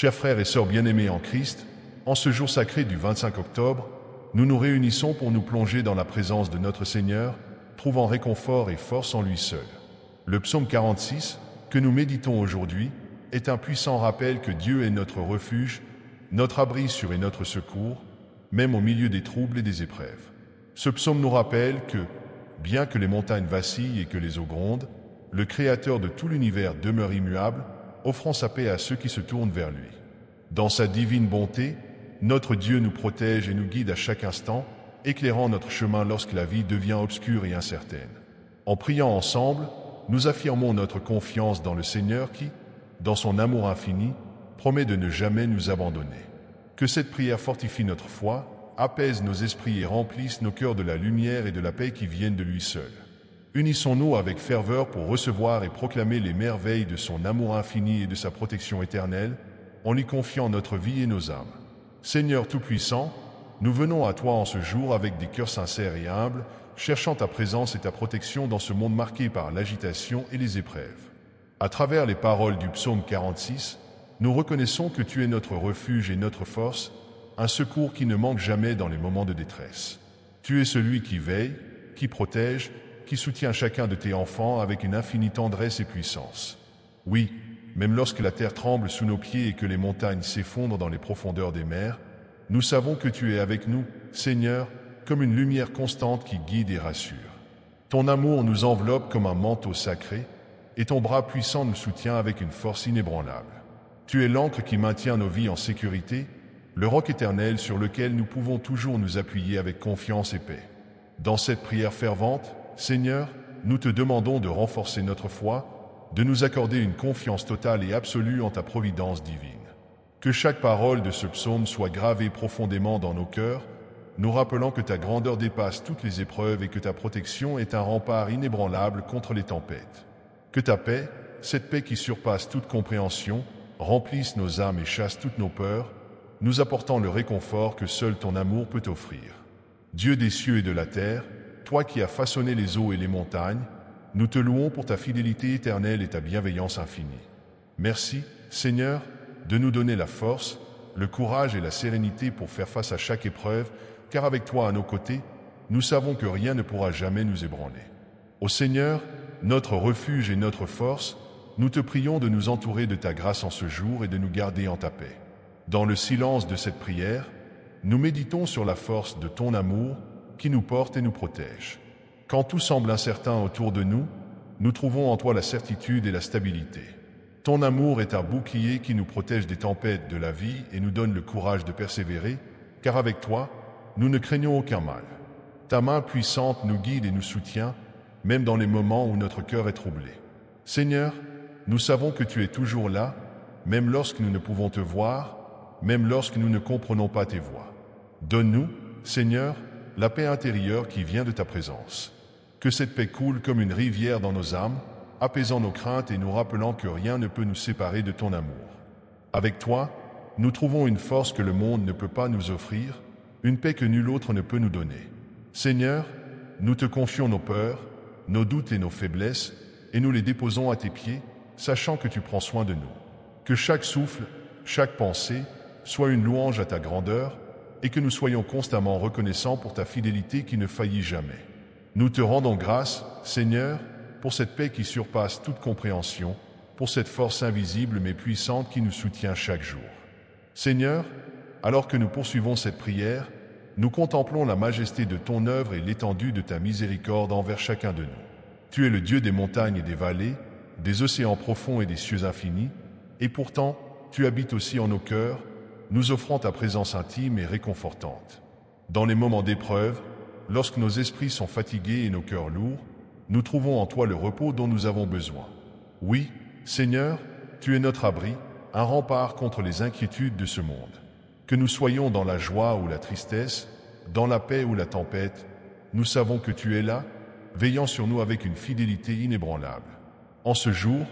Chers frères et sœurs bien-aimés en Christ, en ce jour sacré du 25 octobre, nous nous réunissons pour nous plonger dans la présence de notre Seigneur, trouvant réconfort et force en lui seul. Le psaume 46, que nous méditons aujourd'hui, est un puissant rappel que Dieu est notre refuge, notre abri sûr et notre secours, même au milieu des troubles et des épreuves. Ce psaume nous rappelle que, bien que les montagnes vacillent et que les eaux grondent, le Créateur de tout l'univers demeure immuable, offrant sa paix à ceux qui se tournent vers lui. Dans sa divine bonté, notre Dieu nous protège et nous guide à chaque instant, éclairant notre chemin lorsque la vie devient obscure et incertaine. En priant ensemble, nous affirmons notre confiance dans le Seigneur qui, dans son amour infini, promet de ne jamais nous abandonner. Que cette prière fortifie notre foi, apaise nos esprits et remplisse nos cœurs de la lumière et de la paix qui viennent de lui seul. Unissons-nous avec ferveur pour recevoir et proclamer les merveilles de son amour infini et de sa protection éternelle, en lui confiant notre vie et nos âmes. Seigneur Tout-Puissant, nous venons à toi en ce jour avec des cœurs sincères et humbles, cherchant ta présence et ta protection dans ce monde marqué par l'agitation et les épreuves. À travers les paroles du psaume 46, nous reconnaissons que tu es notre refuge et notre force, un secours qui ne manque jamais dans les moments de détresse. Tu es celui qui veille, qui protège, qui soutient chacun de tes enfants avec une infinie tendresse et puissance. Oui, même lorsque la terre tremble sous nos pieds et que les montagnes s'effondrent dans les profondeurs des mers, nous savons que tu es avec nous, Seigneur, comme une lumière constante qui guide et rassure. Ton amour nous enveloppe comme un manteau sacré, et ton bras puissant nous soutient avec une force inébranlable. Tu es l'encre qui maintient nos vies en sécurité, le roc éternel sur lequel nous pouvons toujours nous appuyer avec confiance et paix. Dans cette prière fervente, Seigneur, nous te demandons de renforcer notre foi, de nous accorder une confiance totale et absolue en ta providence divine. Que chaque parole de ce psaume soit gravée profondément dans nos cœurs, nous rappelant que ta grandeur dépasse toutes les épreuves et que ta protection est un rempart inébranlable contre les tempêtes. Que ta paix, cette paix qui surpasse toute compréhension, remplisse nos âmes et chasse toutes nos peurs, nous apportant le réconfort que seul ton amour peut offrir. Dieu des cieux et de la terre, toi qui as façonné les eaux et les montagnes, nous te louons pour ta fidélité éternelle et ta bienveillance infinie. Merci, Seigneur, de nous donner la force, le courage et la sérénité pour faire face à chaque épreuve, car avec toi à nos côtés, nous savons que rien ne pourra jamais nous ébranler. Ô Seigneur, notre refuge et notre force, nous te prions de nous entourer de ta grâce en ce jour et de nous garder en ta paix. Dans le silence de cette prière, nous méditons sur la force de ton amour qui nous porte et nous protège. Quand tout semble incertain autour de nous, nous trouvons en toi la certitude et la stabilité. Ton amour est un bouclier qui nous protège des tempêtes de la vie et nous donne le courage de persévérer, car avec toi, nous ne craignons aucun mal. Ta main puissante nous guide et nous soutient, même dans les moments où notre cœur est troublé. Seigneur, nous savons que tu es toujours là, même lorsque nous ne pouvons te voir, même lorsque nous ne comprenons pas tes voies. Donne-nous, Seigneur, la paix intérieure qui vient de ta présence. Que cette paix coule comme une rivière dans nos âmes, apaisant nos craintes et nous rappelant que rien ne peut nous séparer de ton amour. Avec toi, nous trouvons une force que le monde ne peut pas nous offrir, une paix que nul autre ne peut nous donner. Seigneur, nous te confions nos peurs, nos doutes et nos faiblesses, et nous les déposons à tes pieds, sachant que tu prends soin de nous. Que chaque souffle, chaque pensée, soit une louange à ta grandeur, et que nous soyons constamment reconnaissants pour ta fidélité qui ne faillit jamais. Nous te rendons grâce, Seigneur, pour cette paix qui surpasse toute compréhension, pour cette force invisible mais puissante qui nous soutient chaque jour. Seigneur, alors que nous poursuivons cette prière, nous contemplons la majesté de ton œuvre et l'étendue de ta miséricorde envers chacun de nous. Tu es le Dieu des montagnes et des vallées, des océans profonds et des cieux infinis, et pourtant, tu habites aussi en nos cœurs, nous offrant ta présence intime et réconfortante. Dans les moments d'épreuve, lorsque nos esprits sont fatigués et nos cœurs lourds, nous trouvons en toi le repos dont nous avons besoin. Oui, Seigneur, tu es notre abri, un rempart contre les inquiétudes de ce monde. Que nous soyons dans la joie ou la tristesse, dans la paix ou la tempête, nous savons que tu es là, veillant sur nous avec une fidélité inébranlable. En ce jour,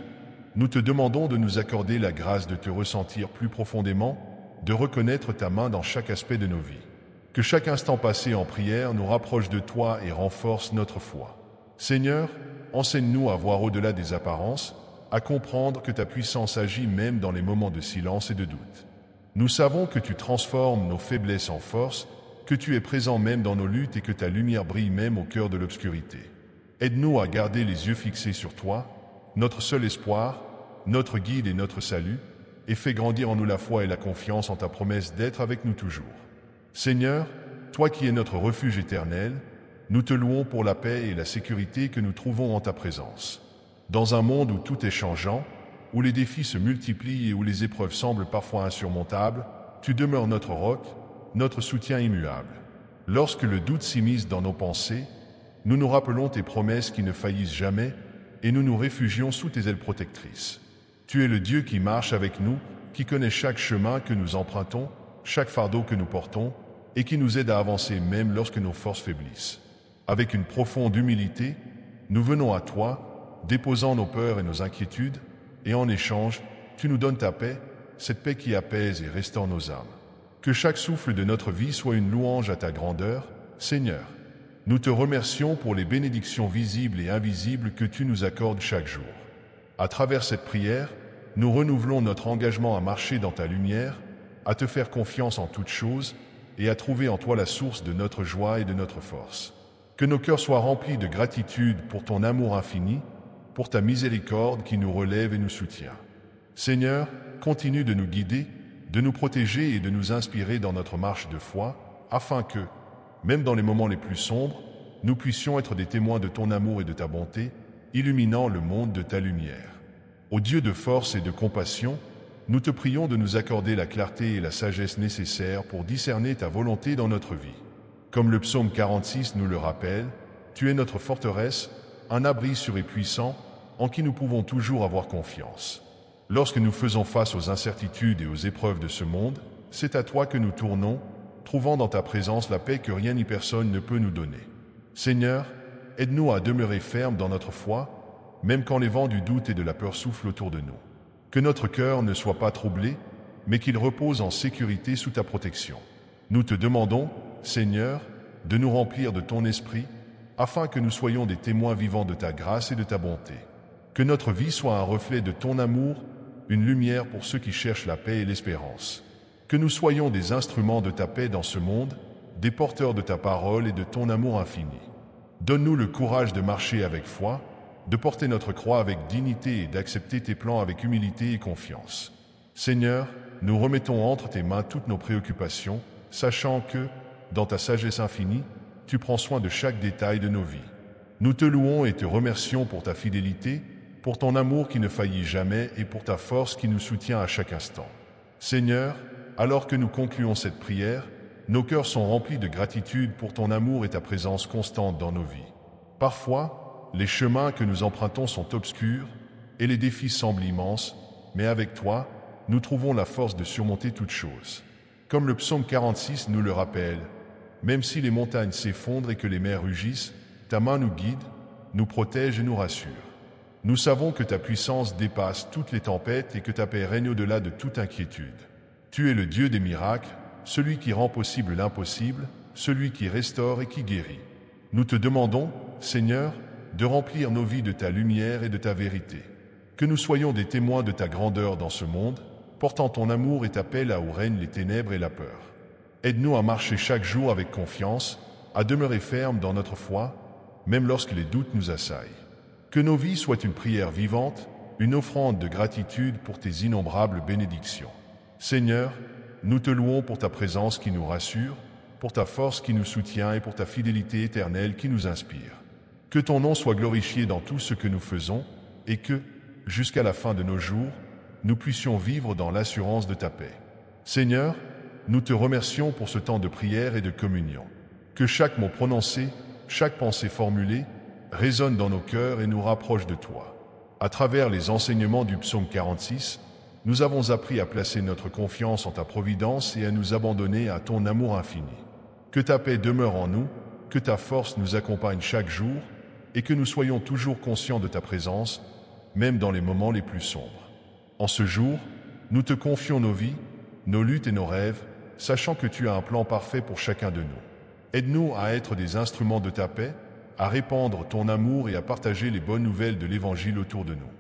nous te demandons de nous accorder la grâce de te ressentir plus profondément, de reconnaître ta main dans chaque aspect de nos vies. Que chaque instant passé en prière nous rapproche de toi et renforce notre foi. Seigneur, enseigne-nous à voir au-delà des apparences, à comprendre que ta puissance agit même dans les moments de silence et de doute. Nous savons que tu transformes nos faiblesses en force, que tu es présent même dans nos luttes et que ta lumière brille même au cœur de l'obscurité. Aide-nous à garder les yeux fixés sur toi, notre seul espoir, notre guide et notre salut, et fais grandir en nous la foi et la confiance en ta promesse d'être avec nous toujours. Seigneur, toi qui es notre refuge éternel, nous te louons pour la paix et la sécurité que nous trouvons en ta présence. Dans un monde où tout est changeant, où les défis se multiplient et où les épreuves semblent parfois insurmontables, tu demeures notre roc, notre soutien immuable. Lorsque le doute s'immisce dans nos pensées, nous nous rappelons tes promesses qui ne faillissent jamais et nous nous réfugions sous tes ailes protectrices. Tu es le Dieu qui marche avec nous, qui connaît chaque chemin que nous empruntons, chaque fardeau que nous portons et qui nous aide à avancer même lorsque nos forces faiblissent. Avec une profonde humilité, nous venons à toi, déposant nos peurs et nos inquiétudes, et en échange, tu nous donnes ta paix, cette paix qui apaise et restaure nos âmes. Que chaque souffle de notre vie soit une louange à ta grandeur, Seigneur. Nous te remercions pour les bénédictions visibles et invisibles que tu nous accordes chaque jour. À travers cette prière, nous renouvelons notre engagement à marcher dans ta lumière, à te faire confiance en toutes choses et à trouver en toi la source de notre joie et de notre force. Que nos cœurs soient remplis de gratitude pour ton amour infini, pour ta miséricorde qui nous relève et nous soutient. Seigneur, continue de nous guider, de nous protéger et de nous inspirer dans notre marche de foi, afin que, même dans les moments les plus sombres, nous puissions être des témoins de ton amour et de ta bonté, illuminant le monde de ta lumière. Ô Dieu de force et de compassion, nous te prions de nous accorder la clarté et la sagesse nécessaires pour discerner ta volonté dans notre vie. Comme le psaume 46 nous le rappelle, tu es notre forteresse, un abri sûr et puissant, en qui nous pouvons toujours avoir confiance. Lorsque nous faisons face aux incertitudes et aux épreuves de ce monde, c'est à toi que nous tournons, trouvant dans ta présence la paix que rien ni personne ne peut nous donner. Seigneur, aide-nous à demeurer fermes dans notre foi, même quand les vents du doute et de la peur soufflent autour de nous. Que notre cœur ne soit pas troublé, mais qu'il repose en sécurité sous ta protection. Nous te demandons, Seigneur, de nous remplir de ton esprit, afin que nous soyons des témoins vivants de ta grâce et de ta bonté. Que notre vie soit un reflet de ton amour, une lumière pour ceux qui cherchent la paix et l'espérance. Que nous soyons des instruments de ta paix dans ce monde, des porteurs de ta parole et de ton amour infini. Donne-nous le courage de marcher avec foi, de porter notre croix avec dignité et d'accepter tes plans avec humilité et confiance. Seigneur, nous remettons entre tes mains toutes nos préoccupations, sachant que, dans ta sagesse infinie, tu prends soin de chaque détail de nos vies. Nous te louons et te remercions pour ta fidélité, pour ton amour qui ne faillit jamais et pour ta force qui nous soutient à chaque instant. Seigneur, alors que nous concluons cette prière, nos cœurs sont remplis de gratitude pour ton amour et ta présence constante dans nos vies. Parfois, les chemins que nous empruntons sont obscurs et les défis semblent immenses, mais avec toi, nous trouvons la force de surmonter toutes choses. Comme le psaume 46 nous le rappelle, même si les montagnes s'effondrent et que les mers rugissent, ta main nous guide, nous protège et nous rassure. Nous savons que ta puissance dépasse toutes les tempêtes et que ta paix règne au-delà de toute inquiétude. Tu es le Dieu des miracles, celui qui rend possible l'impossible, celui qui restaure et qui guérit. Nous te demandons, Seigneur, de remplir nos vies de ta lumière et de ta vérité. Que nous soyons des témoins de ta grandeur dans ce monde, portant ton amour et ta paix là où règnent les ténèbres et la peur. Aide-nous à marcher chaque jour avec confiance, à demeurer fermes dans notre foi, même lorsque les doutes nous assaillent. Que nos vies soient une prière vivante, une offrande de gratitude pour tes innombrables bénédictions. Seigneur, nous te louons pour ta présence qui nous rassure, pour ta force qui nous soutient et pour ta fidélité éternelle qui nous inspire. Que ton nom soit glorifié dans tout ce que nous faisons et que, jusqu'à la fin de nos jours, nous puissions vivre dans l'assurance de ta paix. Seigneur, nous te remercions pour ce temps de prière et de communion. Que chaque mot prononcé, chaque pensée formulée, résonne dans nos cœurs et nous rapproche de toi. À travers les enseignements du psaume 46, nous avons appris à placer notre confiance en ta providence et à nous abandonner à ton amour infini. Que ta paix demeure en nous, que ta force nous accompagne chaque jour et que nous soyons toujours conscients de ta présence, même dans les moments les plus sombres. En ce jour, nous te confions nos vies, nos luttes et nos rêves, sachant que tu as un plan parfait pour chacun de nous. Aide-nous à être des instruments de ta paix, à répandre ton amour et à partager les bonnes nouvelles de l'Évangile autour de nous.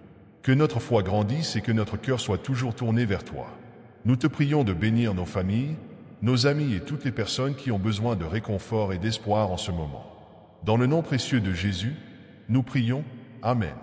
Que notre foi grandisse et que notre cœur soit toujours tourné vers toi. Nous te prions de bénir nos familles, nos amis et toutes les personnes qui ont besoin de réconfort et d'espoir en ce moment. Dans le nom précieux de Jésus, nous prions. Amen.